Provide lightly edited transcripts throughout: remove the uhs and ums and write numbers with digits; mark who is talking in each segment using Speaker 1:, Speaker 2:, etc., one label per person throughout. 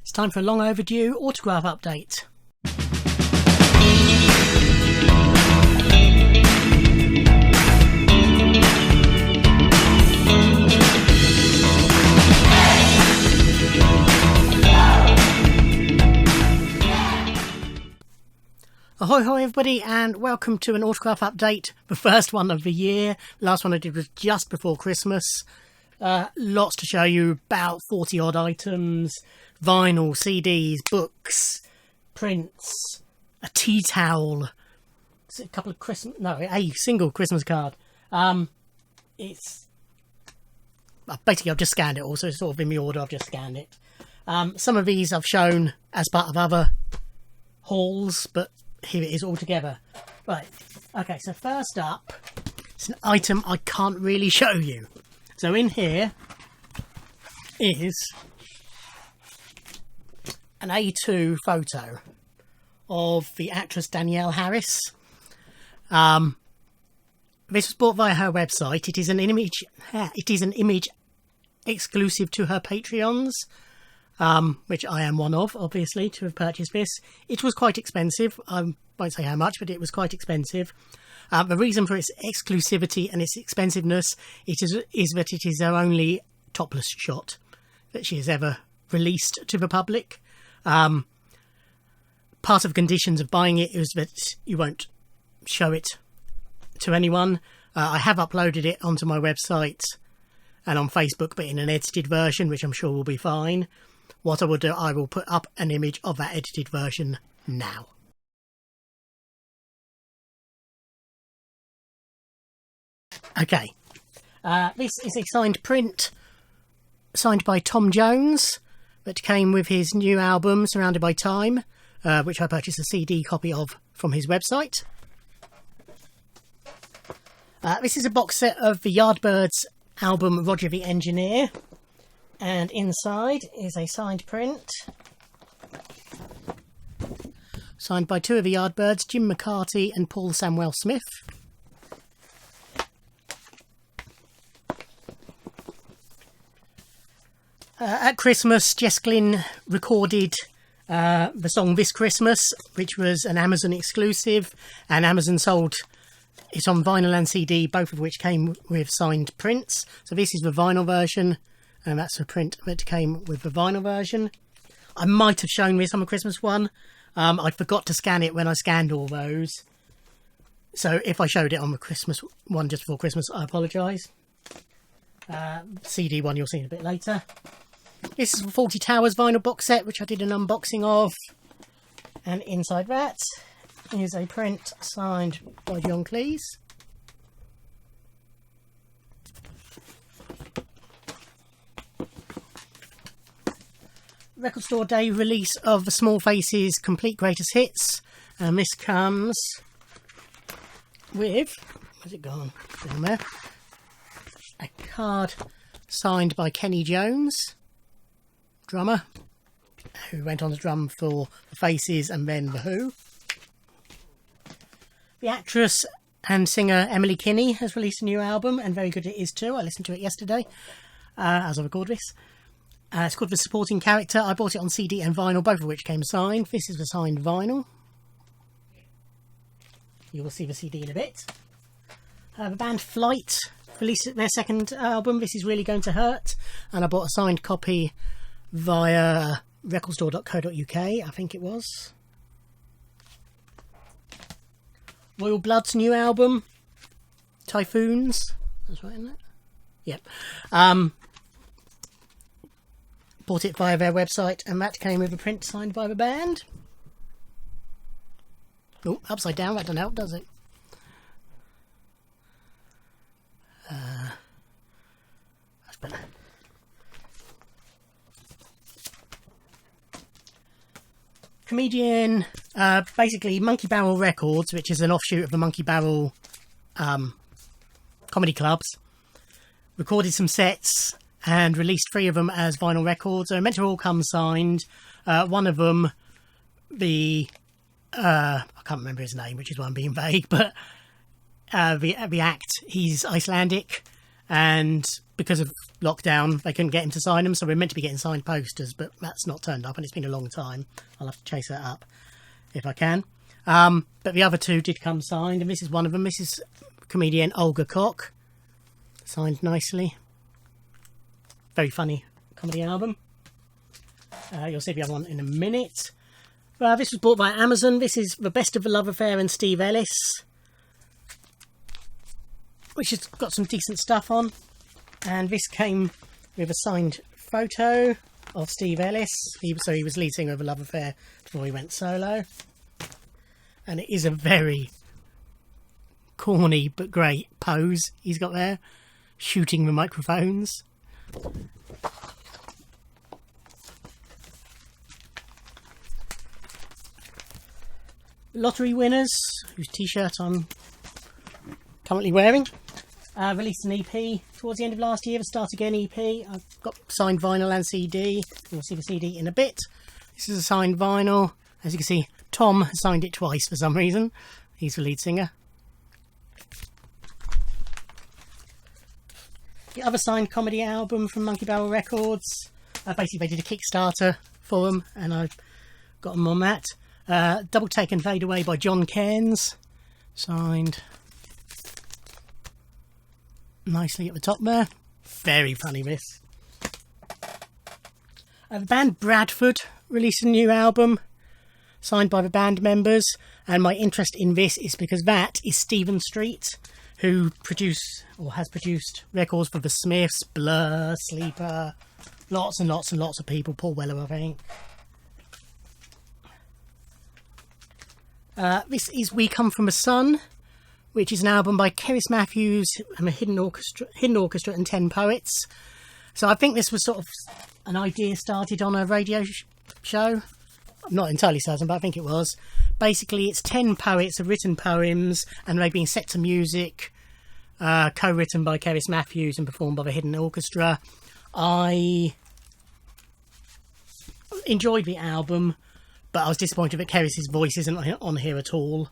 Speaker 1: It's time for a long overdue autograph update. Ahoy hoy everybody, and welcome to an autograph update, the first one of the year. The last one I did was just before Christmas. Lots to show you, about 40 odd items, vinyl, CDs, books, prints, a tea towel, a couple of a single Christmas card. It's basically I've just scanned it all, so it's sort of in the order I've just scanned it. Some of these I've shown as part of other hauls, but here it is all together. Right, okay, so first up, it's an item I can't really show you. So in here is an A2 photo of the actress Danielle Harris. This was bought via her website. It is an image exclusive to her Patreons, which I am one of, obviously, to have purchased this. It was quite expensive. I won't say how much, but it was quite expensive. The reason for its exclusivity and its expensiveness is that it is her only topless shot that she has ever released to the public. Part of the conditions of buying it is that you won't show it to anyone. I have uploaded it onto my website and on Facebook, but in an edited version, which I'm sure will be fine. What I will do, I will put up an image of that edited version now. Okay, this is a signed print, signed by Tom Jones, that came with his new album, Surrounded by Time, which I purchased a CD copy of from his website. This is a box set of the Yardbirds album, Roger the Engineer, and inside is a signed print, signed by two of the Yardbirds, Jim McCarty and Paul Samwell Smith. At Christmas, Jess Glynn recorded the song This Christmas, which was an Amazon exclusive, and Amazon sold it on vinyl and CD, both of which came with signed prints. So this is the vinyl version, and that's the print that came with the vinyl version. I might have shown this on the Christmas one. I forgot to scan it when I scanned all those. So if I showed it on the Christmas one just before Christmas, I apologise. CD one you'll see a bit later. This is the 40 Towers vinyl box set, which I did an unboxing of. And inside that is a print signed by John Cleese. Record Store Day release of the Small Faces Complete Greatest Hits. And this comes with, where's it gone? Down there. A card signed by Kenny Jones, drummer, who went on to drum for the Faces and then The Who. The actress and singer Emily Kinney has released a new album, and very good it is too. I listened to it yesterday as I record this. It's called The Supporting Character. I bought it on CD and vinyl, both of which came signed. This is the signed vinyl. You will see the CD in a bit. The band Flight released their second album, This Is Really Going to Hurt, and I bought a signed copy via recordstore.co.uk, I think it was. Royal Blood's new album, Typhoons, that's right, isn't it? Yep. Bought it via their website, and that came with a print signed by the band. Oh, upside down, that doesn't help, does it? That's better. Comedian, basically Monkey Barrel Records, which is an offshoot of the Monkey Barrel comedy clubs, recorded some sets and released 3 of them as vinyl records. They're meant to all come signed. One of them, I can't remember his name, which is why I'm being vague, but the act, he's Icelandic, and because of lockdown they couldn't get him to sign them, so we're meant to be getting signed posters, but that's not turned up and it's been a long time. I'll have to chase that up if I can. But the other two did come signed, and this is one of them. This is comedian Olga Koch, signed nicely. Very funny comedy album. You'll see the other one in a minute. This was bought by Amazon. This is The Best of the Love Affair and Steve Ellis, which has got some decent stuff on. And this came with a signed photo of Steve Ellis. He was lead singer of The Love Affair before he went solo. And it is a very corny but great pose he's got there, shooting the microphones. Lottery winners, whose t-shirt I'm currently wearing, released an EP towards the end of last year, the Start Again EP. I've got signed vinyl and CD. You'll see the CD in a bit. This is a signed vinyl. As you can see, Tom has signed it twice for some reason. He's the lead singer. The other signed comedy album from Monkey Barrel Records. Basically, they did a Kickstarter for them, and I've got them on that. Double Take and Fade Away by John Cairns, signed nicely at the top there. Very funny, this. The band Bradford released a new album, signed by the band members, and my interest in this is because that is Stephen Street, who has produced records for The Smiths, Blur, Sleeper, lots and lots and lots of people, Paul Weller, I think. This is We Come From the Sun, which is an album by Cerys Matthews and the Hidden Orchestra and 10 Poets. So I think this was sort of an idea started on a radio show. I'm not entirely certain, but I think it was. Basically, it's 10 poets have written poems and they've been set to music, co-written by Cerys Matthews and performed by the Hidden Orchestra. I enjoyed the album, but I was disappointed that Cerys' voice isn't on here at all.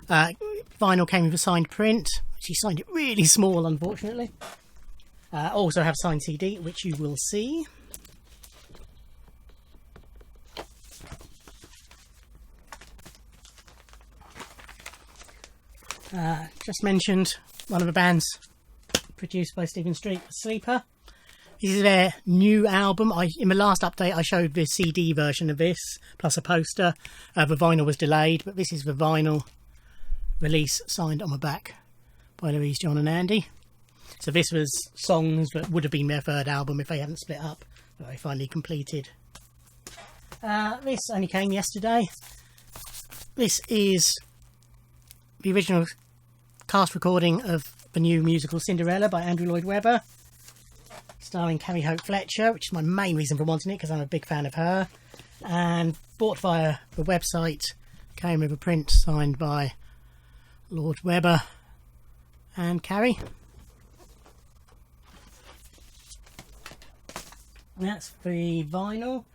Speaker 1: Vinyl came with a signed print. She signed it really small, unfortunately. Also have signed CD, which you will see. Just mentioned one of the bands produced by Stephen Street, Sleeper. This is their new album. In the last update I showed the CD version of this, plus a poster. The vinyl was delayed, but this is the vinyl release signed on the back by Louise, John and Andy. So this was songs that would have been their third album if they hadn't split up, that they finally completed. This only came yesterday. This is the original cast recording of the new musical Cinderella by Andrew Lloyd Webber, starring Carrie Hope Fletcher, which is my main reason for wanting it, because I'm a big fan of her. And bought via the website, came with a print signed by Lord Webber and Carrie. That's the vinyl.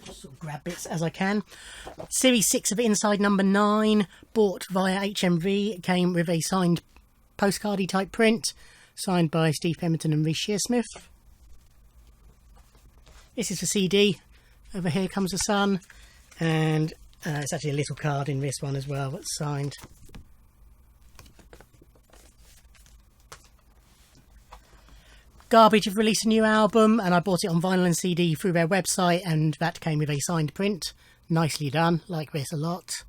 Speaker 1: Just sort of grab bits as I can. Series 6 of Inside Number 9, bought via HMV. It came with a signed postcardy type print, signed by Steve Pemberton and Reece Shearsmith. This is the CD. Over here comes the sun, and it's actually a little card in this one as well that's signed. Garbage have released a new album, and I bought it on vinyl and CD through their website, and that came with a signed print. Nicely done, like this a lot.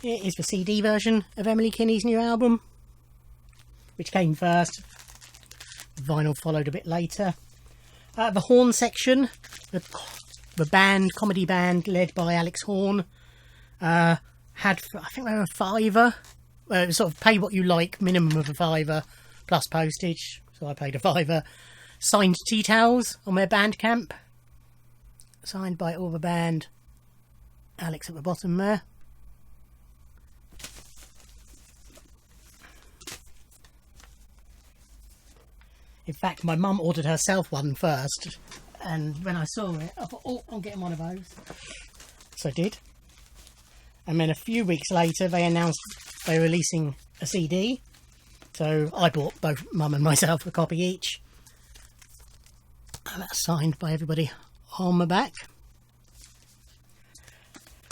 Speaker 1: Here is the CD version of Emily Kinney's new album, which came first. Vinyl followed a bit later. The Horn section, the comedy band led by Alex Horn, had, I think they were a £5. It was sort of pay what you like, minimum of a £5 plus postage, so I paid a £5. Signed tea towels on their Bandcamp, signed by all the band. Alex at the bottom there. In fact, my mum ordered herself one first, and when I saw it, I thought, oh, I'm getting one of those. So I did. And then a few weeks later, they announced they were releasing a CD. So I bought both Mum and myself a copy each. And that's signed by everybody on the back.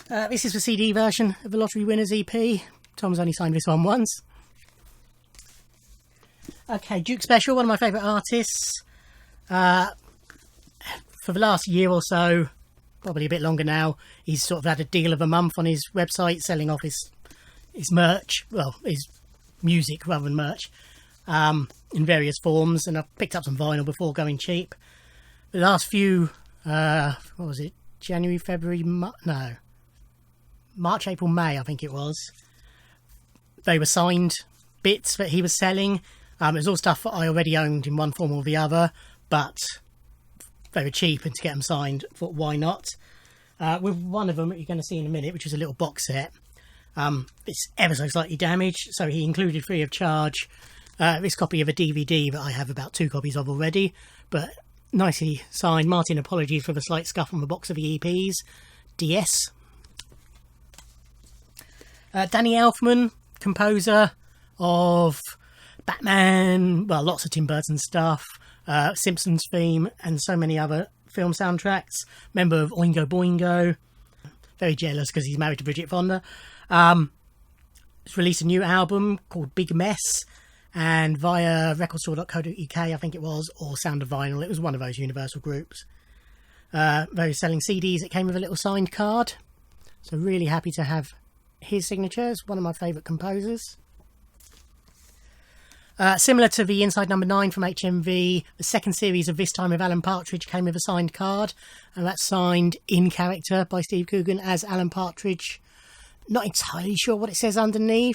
Speaker 1: This is the CD version of the Lottery Winners EP. Tom's only signed this one once. Okay, Duke Special, one of my favourite artists. For the last year or so, probably a bit longer now, he's sort of had a deal of a month on his website selling off his merch, well, his music rather than merch, in various forms. And I've picked up some vinyl before going cheap. The last few, what was it, January, February, March, April, May, I think it was. They were signed bits that he was selling. It was all stuff that I already owned in one form or the other, but they were cheap, and to get them signed, I thought, why not? With one of them that you're going to see in a minute, which is a little box set. It's ever so slightly damaged, so he included free of charge this copy of a DVD that I have about 2 copies of already, but nicely signed. Martin, apologies for the slight scuff on the box of the EPs. DS. Danny Elfman, composer of Batman, well, lots of Tim Burton stuff, Simpsons theme, and so many other film soundtracks. Member of Oingo Boingo. Very jealous because he's married to Bridget Fonda. He's released a new album called Big Mess, and via recordstore.co.uk, I think it was, or Sound of Vinyl. It was one of those Universal groups. They were selling CDs. It came with a little signed card. So really happy to have his signature. It's one of my favourite composers. Similar to the Inside Number 9 from HMV, the second series of This Time with Alan Partridge came with a signed card, and that's signed in character by Steve Coogan as Alan Partridge. Not entirely sure what it says underneath.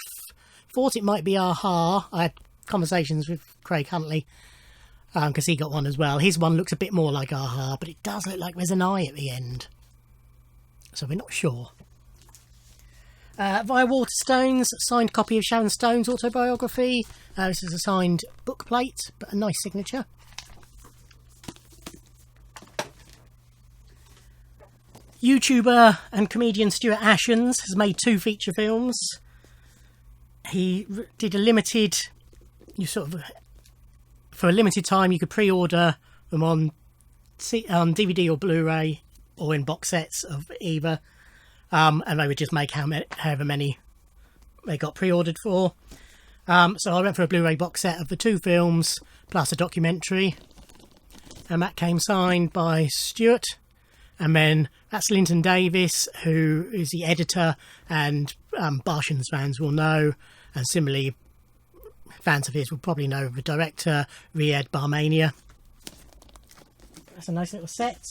Speaker 1: Thought it might be Aha. I had conversations with Craig Huntley because he got one as well. His one looks a bit more like Aha, but it does look like there's an eye at the end, so we're not sure. Via Waterstones, signed copy of Sharon Stone's Autobiography. This is a signed book plate, but a nice signature. YouTuber and comedian Stuart Ashens has made 2 feature films. He did a limited, for a limited time you could pre-order them on DVD or Blu-ray or in box sets of either. And they would just make however many they got pre-ordered for. So I went for a Blu-ray box set of the 2 films, plus a documentary. And that came signed by Stuart. And then that's Linton Davis, who is the editor, and Barshans fans will know. And similarly, fans of his will probably know the director, Riyad Barmania. That's a nice little set.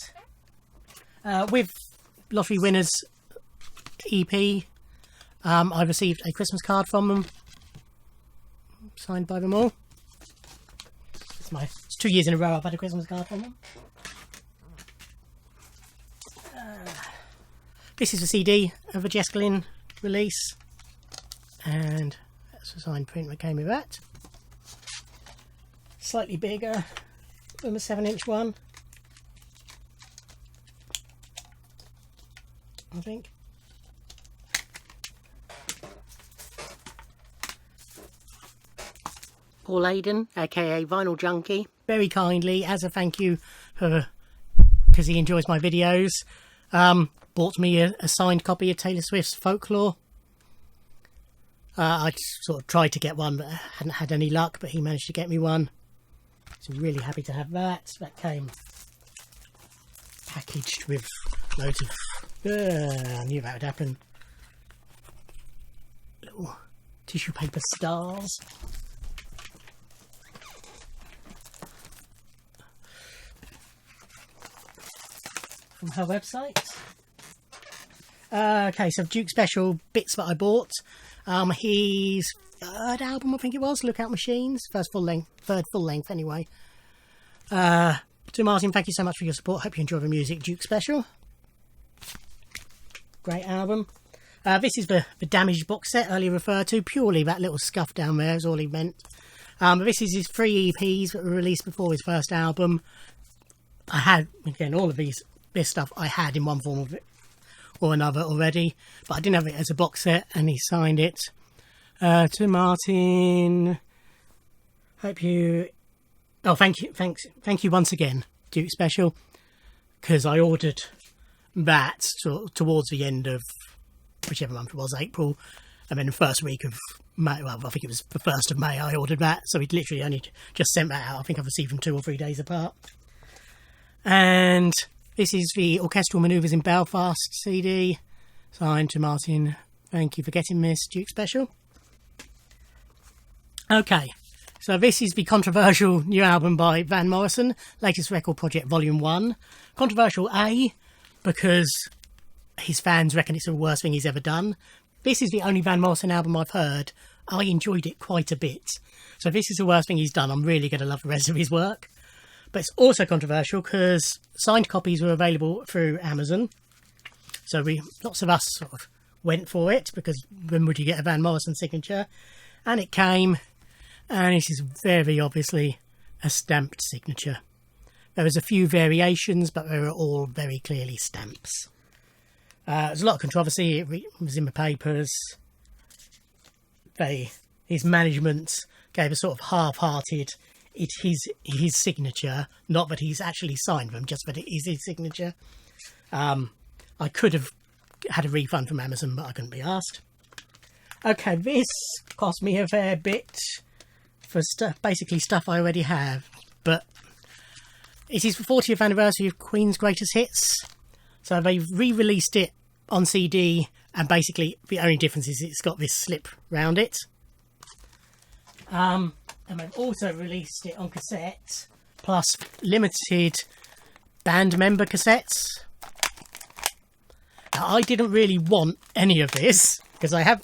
Speaker 1: With Lottery Winners EP, I received a Christmas card from them, signed by them all. It's 2 years in a row I've had a Christmas card from them. This is a CD of a Jess Glynn release, and that's a signed print that came with that. Slightly bigger than the 7-inch one, I think. Paul Aiden, aka Vinyl Junkie, very kindly, as a thank you because he enjoys my videos, bought me a signed copy of Taylor Swift's Folklore. I sort of tried to get one, but hadn't had any luck, but he managed to get me one. So really happy to have that. That came packaged with loads of... I knew that would happen. Little tissue paper stars. From her website. Okay, so Duke Special bits that I bought. His 3rd album, I think it was, Lookout Machines. Third full length anyway. To Martin, thank you so much for your support. Hope you enjoy the music. Duke Special. Great album. This is the damaged box set earlier referred to. Purely that little scuff down there is all he meant. This is his 3 EPs that were released before his first album. I had, again, all of this stuff I had in one form or another already, but I didn't have it as a box set, and he signed it. To Martin, hope you... Oh, thank you once again, Duke Special, because I ordered that towards the end of whichever month it was, April, and then the first week of May, well, I think it was the 1st of May I ordered that, so it literally only just sent that out. I think I've received them 2 or 3 days apart. And this is the Orchestral Manoeuvres in Belfast CD, signed to Martin. Thank you for getting this, Duke Special. Okay, so this is the controversial new album by Van Morrison, latest record project Volume 1. Controversial A, because his fans reckon it's the worst thing he's ever done. This is the only Van Morrison album I've heard. I enjoyed it quite a bit. So if this is the worst thing he's done, I'm really going to love the rest of his work. But it's also controversial because signed copies were available through Amazon. So lots of us sort of went for it, because when would you get a Van Morrison signature? And it came, and it is very obviously a stamped signature. There was a few variations, but they were all very clearly stamps. There's a lot of controversy. It was in the papers. His management gave a sort of half-hearted, it's his signature, not that he's actually signed them, just that it is his signature. I could have had a refund from Amazon, but I couldn't be asked. Okay, this cost me a fair bit for basically stuff I already have, but it is the 40th anniversary of Queen's Greatest Hits, so they've re-released it on CD, and basically the only difference is it's got this slip round it. And they've also released it on cassette, plus limited band member cassettes. Now, I didn't really want any of this, because I have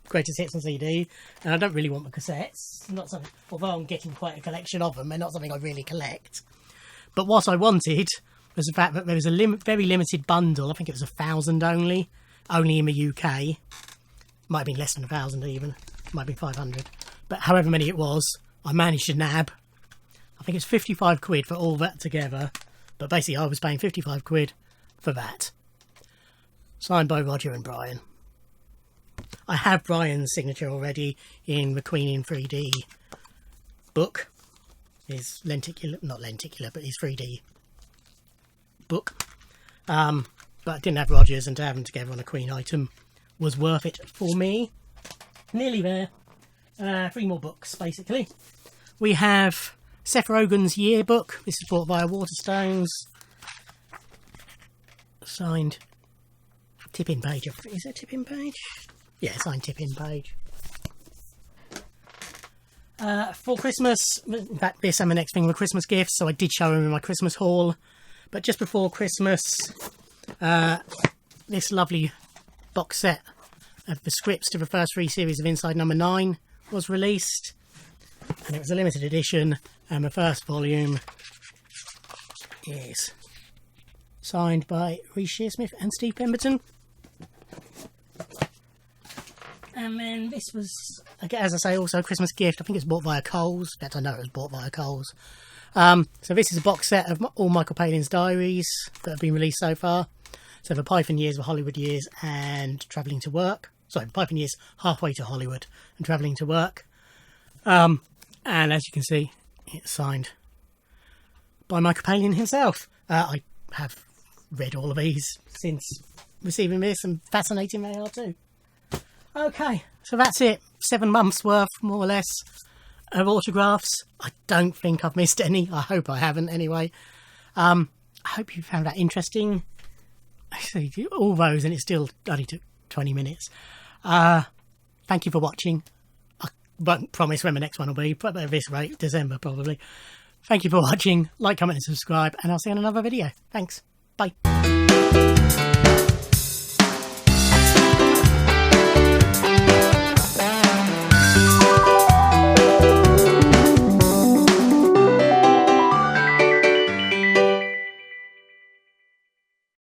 Speaker 1: Greatest Hits on CD, and I don't really want the cassettes. Not something, although I'm getting quite a collection of them, they're not something I really collect. But what I wanted was the fact that there was a very limited bundle. I think it was 1,000 only in the UK. Might have been less than 1,000 even. Might have been 500. But however many it was, I managed to nab. I think it's 55 quid for all that together. But basically I was paying 55 quid for that. Signed by Roger and Brian. I have Brian's signature already in the Queen in 3D book. His not lenticular, but his 3D book. But I didn't have Roger's, and to have them together on a Queen item was worth it for me. Nearly there. 3 more books, basically. We have Seth Rogen's Yearbook. This is bought via Waterstones. Signed tip-in page. Is it tip-in page? Yeah, signed tip-in page. For Christmas, in fact this and the next thing were Christmas gifts, so I did show them in my Christmas haul. But just before Christmas, this lovely box set of the scripts to the first 3 series of Inside Number 9 was released. And it was a limited edition, and the first volume is signed by Rhys Shearsmith and Steve Pemberton. And then this was, as I say, also a Christmas gift. I think it's bought via Coles. In fact, I know it was bought via Coles. So this is a box set of all Michael Palin's diaries that have been released so far. So the Python Years, the Hollywood Years, and Travelling to Work. Sorry, the Python Years halfway to Hollywood and Travelling to Work. And as you can see, it's signed by Michael Palin himself. I have read all of these since receiving this, and fascinating they are too. Okay, so that's it. 7 months worth, more or less, of autographs. I don't think I've missed any. I hope I haven't anyway. I hope you found that interesting. Actually, all those, and it still only took 20 minutes. Thank you for watching. I won't promise when the next one will be, but at this rate, December probably. Thank you for watching. Like, comment and subscribe, and I'll see you in another video. Thanks. Bye.